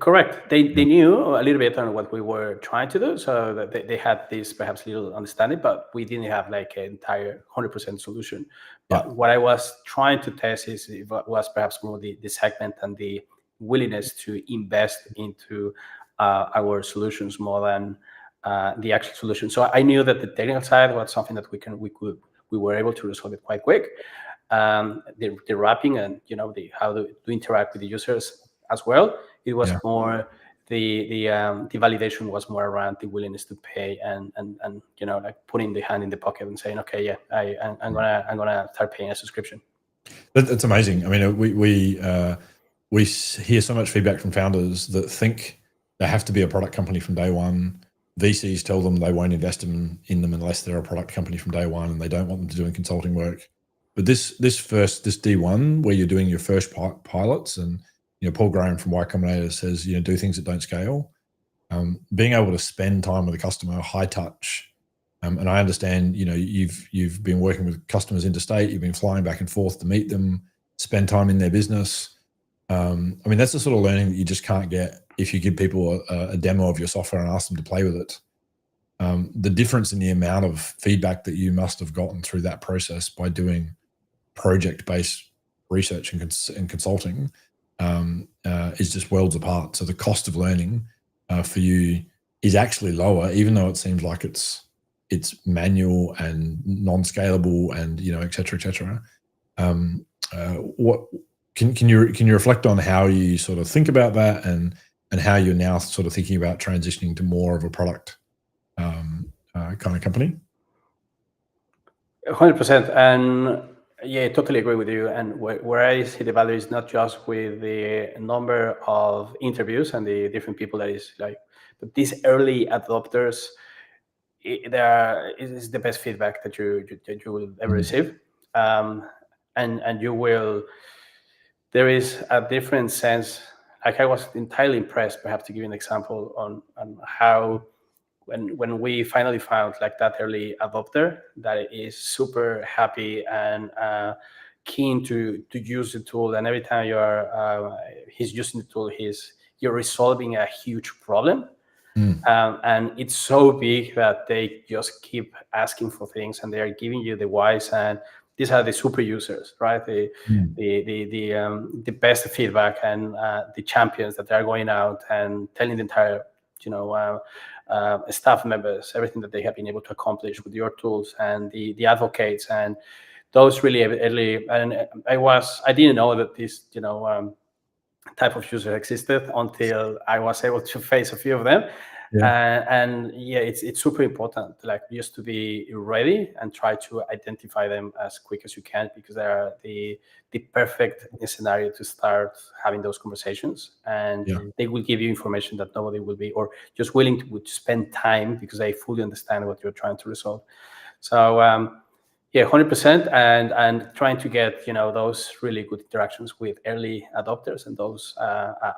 [SPEAKER 2] Correct. They knew a little bit on what we were trying to do, so that they had this perhaps little understanding, but we didn't have like an entire 100% solution. But what I was trying to test was perhaps more the segment and the willingness to invest into our solutions more than the actual solution. So I knew that the technical side was something that we were able to resolve it quite quick. The wrapping and how to interact with the users as well. It was more the validation was more around the willingness to pay and like putting the hand in the pocket and saying, okay, I'm gonna start paying a subscription.
[SPEAKER 1] That's amazing. I mean, we hear so much feedback from founders that think they have to be a product company from day one. VCs tell them they won't invest in them unless they're a product company from day one, and they don't want them to do consulting work. But this D1, where you're doing your first pilots, and Paul Graham from Y Combinator says, do things that don't scale. Being able to spend time with a customer, high touch, and I understand, you've been working with customers interstate, you've been flying back and forth to meet them, spend time in their business. I mean, that's the sort of learning that you just can't get if you give people a demo of your software and ask them to play with it. The difference in the amount of feedback that you must have gotten through that process by doing project-based research and consulting is just worlds apart. So the cost of learning for you is actually lower, even though it seems like it's manual and non-scalable and et cetera, et cetera. What can you reflect on how you sort of think about that and how you're now sort of thinking about transitioning to more of a product kind of company?
[SPEAKER 2] 100%. And yeah, totally agree with you. And where I see the value is not just with the number of interviews and the different people that is like, but these early adopters, is the best feedback that you will ever receive. And you will, there is a different sense. Like, I was entirely impressed, perhaps to give you an example on how when we finally found like that early adopter that is super happy and keen to use the tool, and every time he's using the tool, you're resolving a huge problem. And it's so big that they just keep asking for things, and they are giving you the whys. And these are the super users, right? The best feedback and the champions that are going out and telling the entire, staff members everything that they have been able to accomplish with your tools, and the advocates and those really early. And I didn't know that this, type of user existed until I was able to face a few of them. And it's super important, like, just to be ready and try to identify them as quick as you can, because they are the perfect scenario to start having those conversations. And they will give you information that nobody will be, or just willing to spend time because they fully understand what you're trying to resolve. So 100%, and trying to get those really good interactions with early adopters and those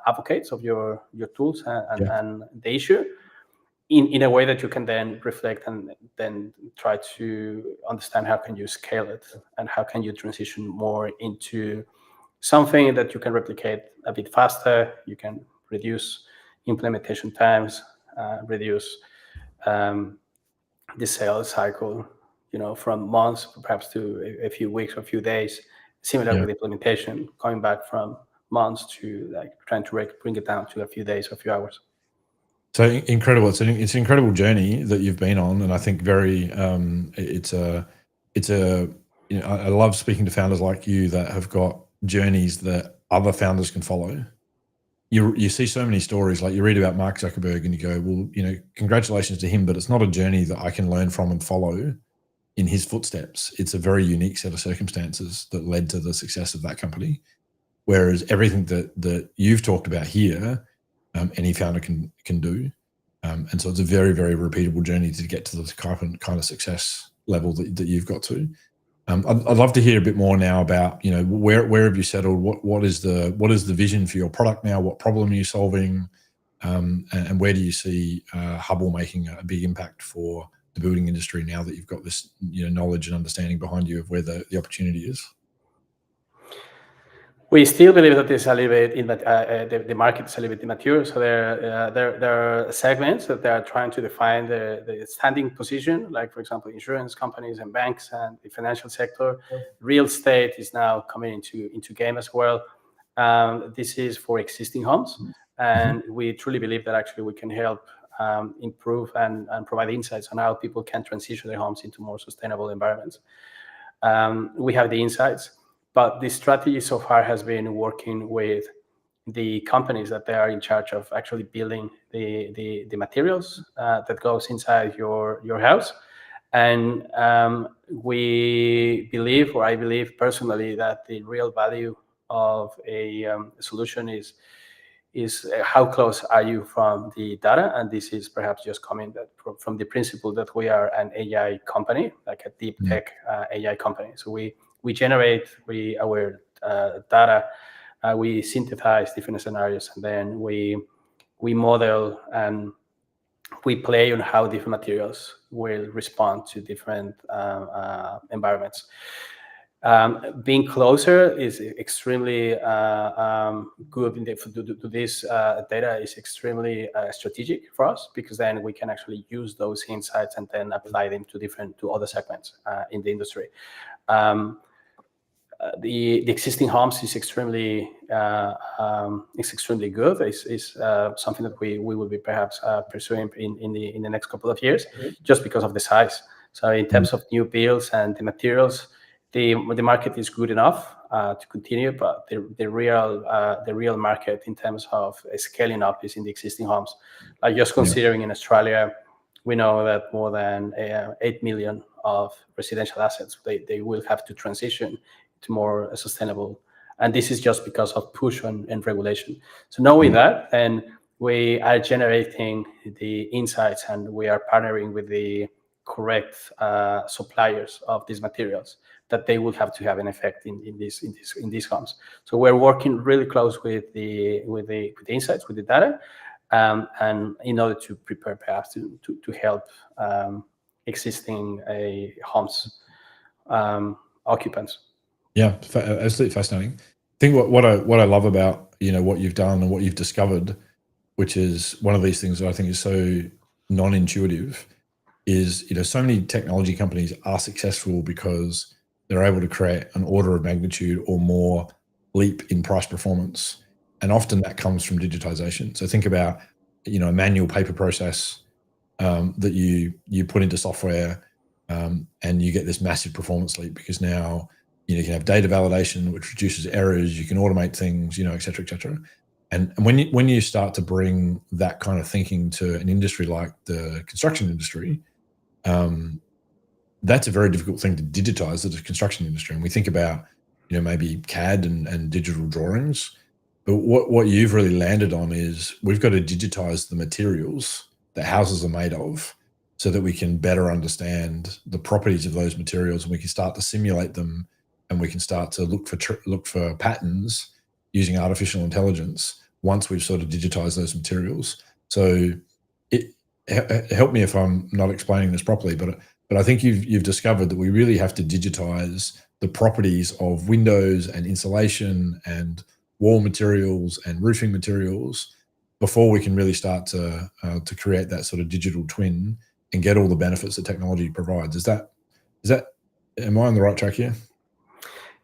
[SPEAKER 2] advocates of your tools and the issue in a way that you can then reflect and then try to understand how can you scale it and how can you transition more into something that you can replicate a bit faster. You can reduce implementation times, reduce the sales cycle, from months perhaps to a few weeks or a few days. Similar with implementation, coming back from months to like trying to bring it down to a few days or a few hours.
[SPEAKER 1] So incredible! It's an incredible journey that you've been on, and I think I love speaking to founders like you that have got journeys that other founders can follow. You see so many stories, like you read about Mark Zuckerberg and you go, well, congratulations to him, but it's not a journey that I can learn from and follow in his footsteps. It's a very unique set of circumstances that led to the success of that company. Whereas everything that you've talked about here, any founder can do. And so it's a very, very repeatable journey to get to the kind of success level that you've got to. I'd love to hear a bit more now about, where have you settled? What is the vision for your product now? What problem are you solving? And where do you see Hubble making a big impact for the building industry now that you've got this knowledge and understanding behind you of where the opportunity is?
[SPEAKER 2] We still believe that it's a little bit in that the market is a little bit immature. So there are segments that they are trying to define the standing position, like for example, insurance companies and banks and the financial sector. Real estate is now coming into game as well. This is for existing homes, and we truly believe that actually we can help improve and provide insights on how people can transition their homes into more sustainable environments. We have the insights, but the strategy so far has been working with the companies that they are in charge of actually building the materials that goes inside your house. And we believe, or I believe personally, that the real value of a solution is how close are you from the data. And this is perhaps just coming from the principle that we are an AI company, like a deep tech AI company. So we generate our data, we synthesize different scenarios, and then we model and we play on how different materials will respond to different environments. Being closer is extremely good to this data is extremely strategic for us, because then we can actually use those insights and then apply them to other segments in the industry. The existing homes is extremely good. It's something that we will be perhaps pursuing in the next couple of years, just because of the size. So in terms of new builds and the materials, the market is good enough to continue, but the real market in terms of scaling up is in the existing homes. Like just considering in Australia, we know that more than 8 million of residential assets they will have to transition to more sustainable, and this is just because of push and regulation. So knowing that, and we are generating the insights, and we are partnering with the correct suppliers of these materials, that they will have to have an effect in these homes. So we're working really close with the insights, with the data, and in order to prepare perhaps to help existing homes occupants.
[SPEAKER 1] Yeah, absolutely fascinating. I think what I love about what you've done and what you've discovered, which is one of these things that I think is so non-intuitive, is so many technology companies are successful because they're able to create an order of magnitude or more leap in price performance, and often that comes from digitization. So think about a manual paper process that you put into software, and you get this massive performance leap, because now you can have data validation, which reduces errors. You can automate things, et cetera, et cetera. And when you start to bring that kind of thinking to an industry like the construction industry, that's a very difficult thing to digitize, the construction industry. And we think about maybe CAD and digital drawings, but what you've really landed on is we've got to digitize the materials that houses are made of, so that we can better understand the properties of those materials, and we can start to simulate them, and we can start to look for patterns using artificial intelligence once we've sort of digitized those materials. So help me if I'm not explaining this properly, but I think you've discovered that we really have to digitize the properties of windows and insulation and wall materials and roofing materials before we can really start to create that sort of digital twin and get all the benefits that technology provides. Is that am I on the right track here?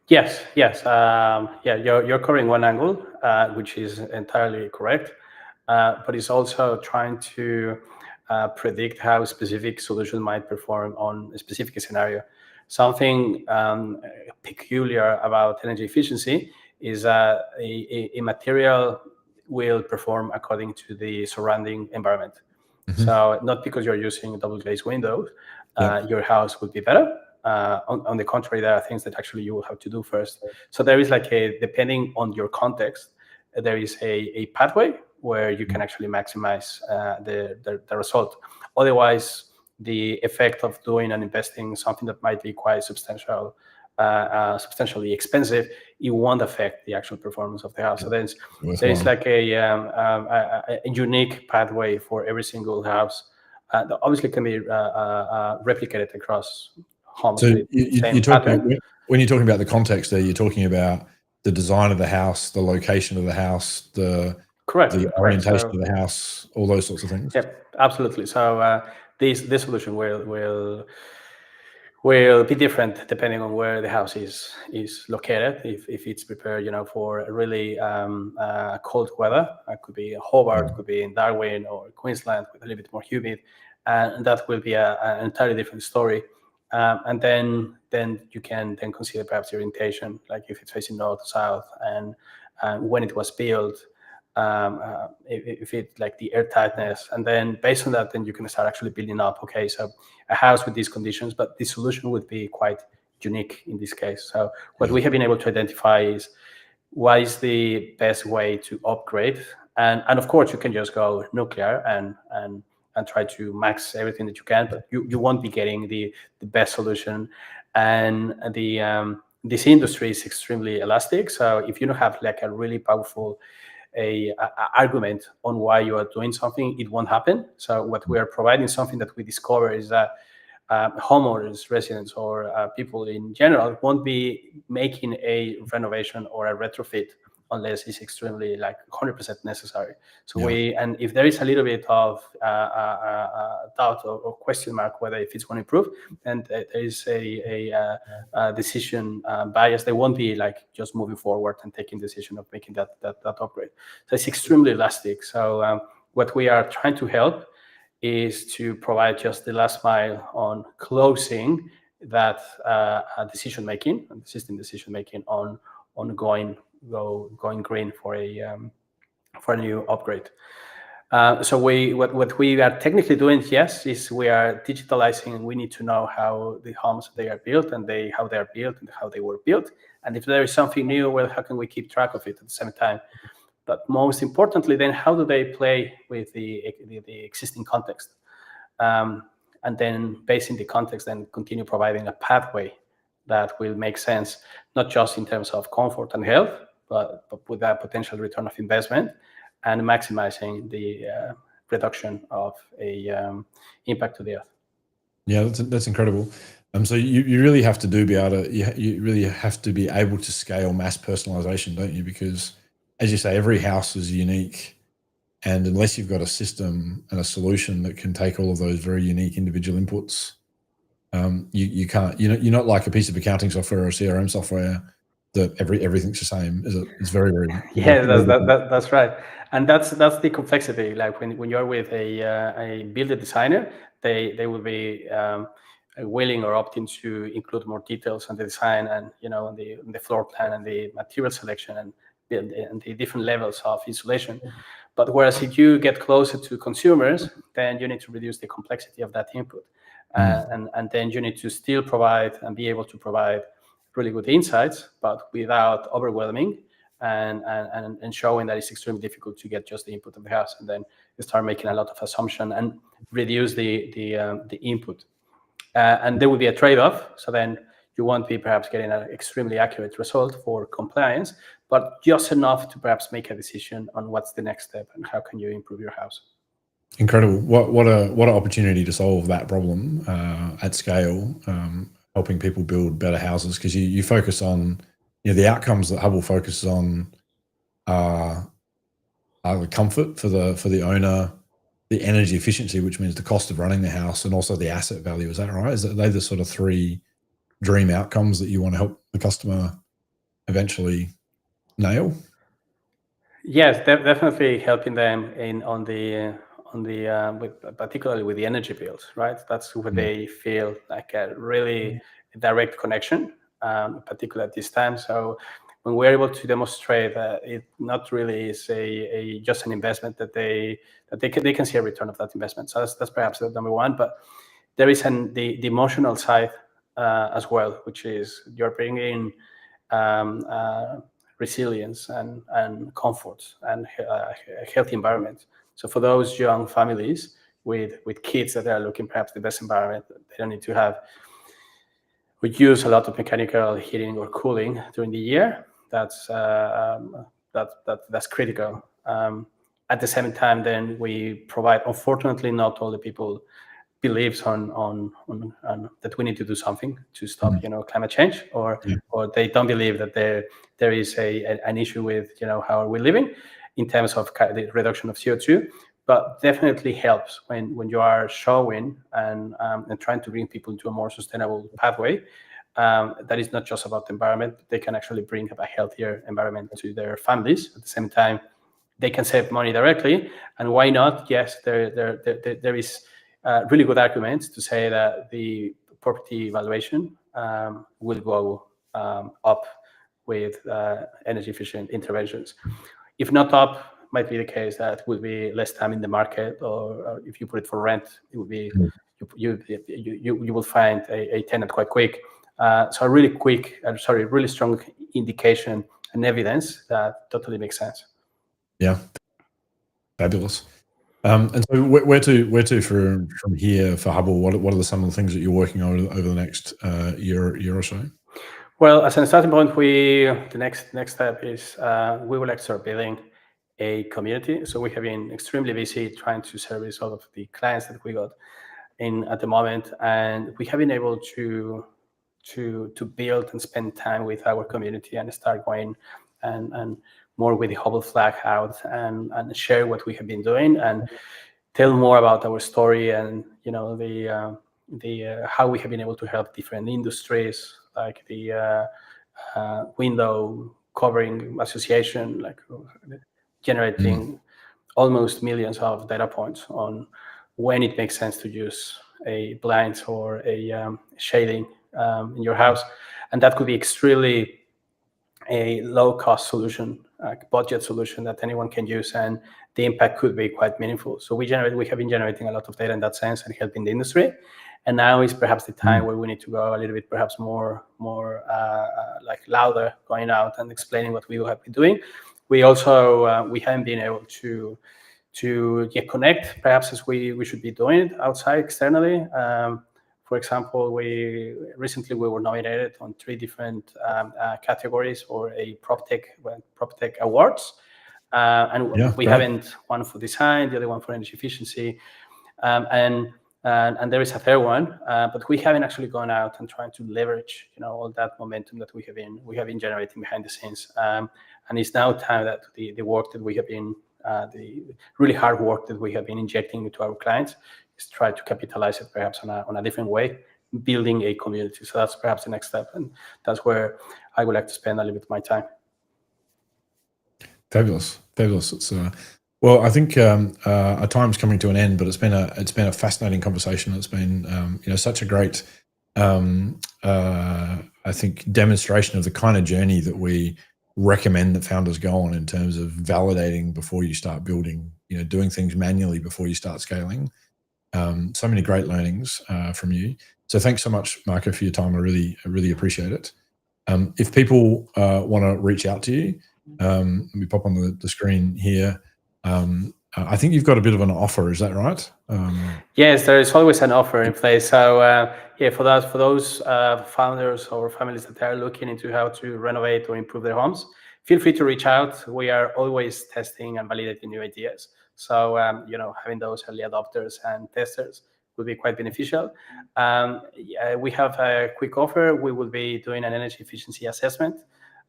[SPEAKER 2] Yes. You're covering one angle, which is entirely correct, but it's also trying to predict how a specific solution might perform on a specific scenario. Something peculiar about energy efficiency is that a material will perform according to the surrounding environment. So not because you're using double glazed windows, your house would be better. On the contrary, there are things that actually you will have to do first. So there is depending on your context, there is a pathway where you can actually maximize the result. Otherwise, the effect of doing and investing in something that might be quite substantially expensive, it won't affect the actual performance of the house. So there's like a unique pathway for every single house that obviously can be replicated across homes.
[SPEAKER 1] So when you're talking about the context there, you're talking about the design of the house, the location of the house, the
[SPEAKER 2] Correct.
[SPEAKER 1] orientation
[SPEAKER 2] So,
[SPEAKER 1] of the house, all those sorts of things.
[SPEAKER 2] yep, absolutely. So this solution will be different depending on where the house is located. If it's prepared, for a really cold weather, it could be Hobart, could be in Darwin or Queensland with a little bit more humid, and that will be an entirely different story. And then you can then consider perhaps the orientation, like if it's facing north, south, and when it was built. If it like the air tightness, and then based on that, then you can start actually building up. Okay, so a house with these conditions, but the solution would be quite unique in this case. So what we have been able to identify is what is the best way to upgrade, and of course you can just go nuclear and try to max everything that you can, but you won't be getting the best solution, and this industry is extremely elastic. So if you don't have like a really powerful argument on why you are doing something, it won't happen. So what we are providing, something that we discover, is that homeowners, residents, or people in general won't be making a renovation or a retrofit unless it's extremely like 100% necessary. So and if there is a little bit of doubt or question mark whether if it's going to improve, then there is a decision bias. They won't be like just moving forward and taking decision of making that upgrade. So it's extremely elastic. So what we are trying to help is to provide just the last mile on closing that decision making and system decision making on going green for a new upgrade. So what we are technically doing, yes, is we are digitalizing. We need to know how the homes they are built and how they are built and how they were built. And if there is something new, well, how can we keep track of it at the same time? But most importantly, then how do they play with the existing context? And then based in the context, then continue providing a pathway that will make sense, not just in terms of comfort and health, but with that potential return of investment and maximizing the reduction of a impact to the earth.
[SPEAKER 1] Yeah, that's incredible. So you really have to be able to you really have to be able to scale mass personalization, don't you? Because as you say, every house is unique, and unless you've got a system and a solution that can take all of those very unique individual inputs, you can't. You're not like a piece of accounting software or CRM software that everything's the same. It's very
[SPEAKER 2] that's right, and that's the complexity. Like when you're with a builder designer, they will be willing or opting to include more details on the design and on the floor plan and the material selection and the different levels of insulation. But whereas if you get closer to consumers, then you need to reduce the complexity of that input, and then you need to still provide and be able to provide really good insights, but without overwhelming and showing that it's extremely difficult to get just the input of the house, and then you start making a lot of assumption and reduce the input, and there will be a trade-off. So then you won't be perhaps getting an extremely accurate result for compliance, but just enough to perhaps make a decision on what's the next step and how can you improve your house.
[SPEAKER 1] Incredible. What an opportunity to solve that problem at scale, helping people build better houses, because you focus on the outcomes that Hubble focuses on are the comfort for the owner, the energy efficiency, which means the cost of running the house, and also the asset value. Is that right? Is that they the sort of three dream outcomes that you want to help the customer eventually nail?
[SPEAKER 2] Yes, definitely helping them particularly with the energy bills, right? That's where they feel like a really direct connection, particularly at this time. So when we're able to demonstrate that it not really is a just an investment that they can see a return of that investment. So that's perhaps the number one. But there is the emotional side as well, which is you're bringing resilience and comfort and a healthy environment. So for those young families with kids that are looking perhaps the best environment, they don't need to have we use a lot of mechanical heating or cooling during the year. That's critical. At the same time, then we provide. Unfortunately, not all the people believes on that we need to do something to stop climate change, or they don't believe that there is an issue with how are we living in terms of the reduction of CO2, but definitely helps when you are showing and trying to bring people into a more sustainable pathway. That is not just about the environment, but they can actually bring a healthier environment to their families. At the same time, they can save money directly. And why not? Yes, there is really good arguments to say that the property valuation will go up with energy efficient interventions. If not up, might be the case that will be less time in the market, or if you put it for rent, it will be you will find a tenant quite quick. So a really strong indication and evidence that totally makes sense.
[SPEAKER 1] Yeah, fabulous. And so where to from here for Hubble? What are some of the things that you're working on over the next year or so?
[SPEAKER 2] Well, as a starting point, the next step is we would like to start building a community. So we have been extremely busy trying to service all of the clients that we got in at the moment, and we have been able to build and spend time with our community and start going and more with the Hubble flag out and share what we have been doing and tell more about our story and the how we have been able to help different industries, like the window covering association, like generating almost millions of data points on when it makes sense to use a blind or a shading in your house. And that could be extremely a low-cost solution, budget solution that anyone can use, and the impact could be quite meaningful. So we have been generating a lot of data in that sense and helping the industry. And now is perhaps the time where we need to go a little bit, perhaps more like louder, going out and explaining what we have been doing. We also we haven't been able to connect perhaps as we should be doing it outside externally. For example, we were nominated on 3 different categories for a PropTech awards, and we haven't, one for design, the other one for energy efficiency, and there is a third one, but we haven't actually gone out and trying to leverage all that momentum that we have been generating behind the scenes, and it's now time that the work that we have been the really hard work that we have been injecting into our clients is try to capitalize it perhaps on a different way, building a community. So that's perhaps the next step, and that's where I would like to spend a little bit of my time.
[SPEAKER 1] Fabulous. It's well, I think our time's coming to an end, but it's been a fascinating conversation. It's been such a great I think demonstration of the kind of journey that we recommend that founders go on in terms of validating before you start building, doing things manually before you start scaling. So many great learnings from you. So thanks so much, Marco, for your time. I really appreciate it. If people want to reach out to you, let me pop on the screen here. I think you've got a bit of an offer, is that right?
[SPEAKER 2] Yes, there is always an offer in place. So for those founders or families that are looking into how to renovate or improve their homes, feel free to reach out. We are always testing and validating new ideas. So having those early adopters and testers would be quite beneficial. We have a quick offer. We will be doing an energy efficiency assessment.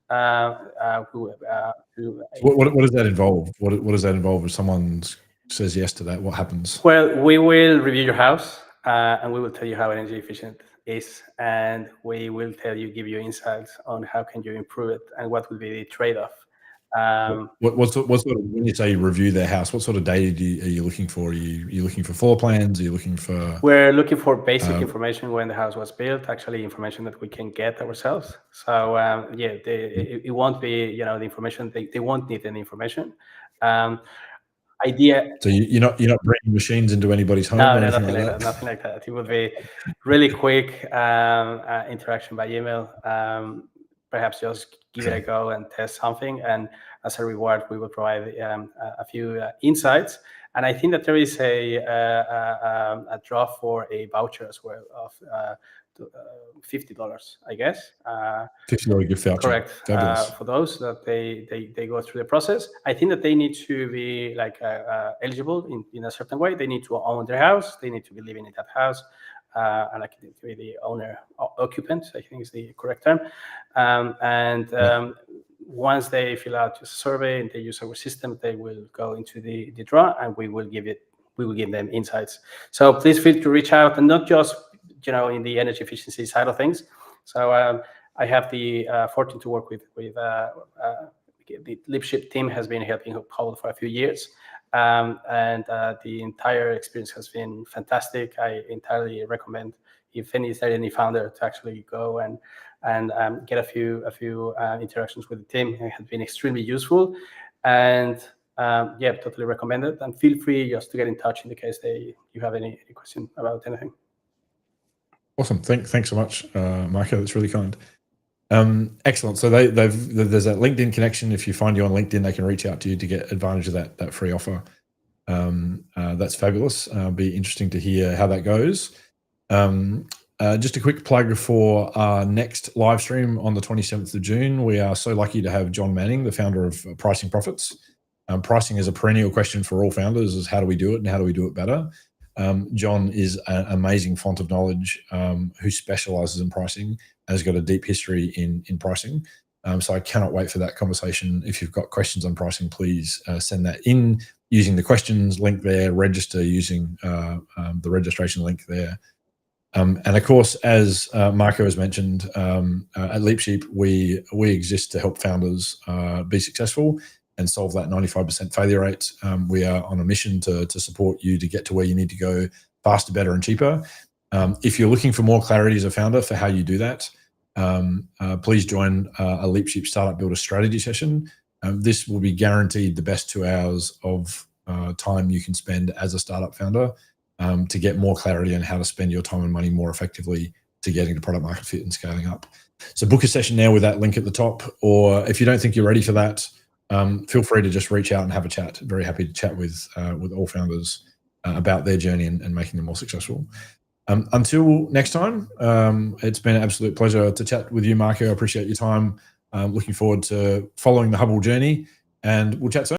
[SPEAKER 1] What does that involve? What does that involve if someone says yes to that? What happens?
[SPEAKER 2] Well, we will review your house and we will tell you how energy efficient is, and we will give you insights on how can you improve it and what will be the trade-off.
[SPEAKER 1] What sort of, when you say review their house, what sort of data are you looking for? Are you looking for floor plans? Are you looking for?
[SPEAKER 2] We're looking for basic information when the house was built, actually information that we can get ourselves. So it won't be the information. They won't need any information. Idea.
[SPEAKER 1] So you're not bringing machines into anybody's home?
[SPEAKER 2] No, nothing like that. Nothing like that. It would be really quick interaction by email. Perhaps just give it a go and test something, and as a reward, we will provide a few insights. And I think that there is a draw for a voucher as well of $50, I guess.
[SPEAKER 1] $50 gift voucher.
[SPEAKER 2] Correct. For those that they go through the process. I think that they need to be like eligible in a certain way. They need to own their house. They need to be living in that house. And I can be the owner, occupant, I think is the correct term. once they fill out a survey and they use our system, they will go into the draw, and we will give them insights. So please feel to reach out, and not just in the energy efficiency side of things. So I have the fortune to work with the LeapSheep team has been helping Hubble for a few years, and the entire experience has been fantastic. I entirely recommend if any founder to actually go and get a few interactions with the team. It has been extremely useful, and yeah, totally recommend it. And feel free just to get in touch in the case you have any question about anything.
[SPEAKER 1] Awesome. Thanks so much, Marco. That's really kind. Excellent. So there's that LinkedIn connection. If you find you on LinkedIn, they can reach out to you to get advantage of that free offer. That's fabulous. Be interesting to hear how that goes. Just a quick plug for our next live stream on the 27th of June. We are so lucky to have John Manning, the founder of Pricing Profits. Pricing is a perennial question for all founders: is how do we do it and how do we do it better? John is an amazing font of knowledge who specializes in pricing and has got a deep history in pricing. So I cannot wait for that conversation. If you've got questions on pricing, please send that in using the questions link there, register using the registration link there. And of course, as Marco has mentioned, at LeapSheep, we exist to help founders be successful and solve that 95% failure rate. We are on a mission to support you to get to where you need to go faster, better, and cheaper. If you're looking for more clarity as a founder for how you do that, please join a LeapSheep Startup Builder strategy session. This will be guaranteed the best 2 hours of time you can spend as a startup founder to get more clarity on how to spend your time and money more effectively to getting to product market fit and scaling up. So book a session now with that link at the top, or if you don't think you're ready for that, feel free to just reach out and have a chat. Very happy to chat with all founders about their journey and making them more successful. Until next time, it's been an absolute pleasure to chat with you, Marco. I appreciate your time. Looking forward to following the Hubble journey, and we'll chat soon.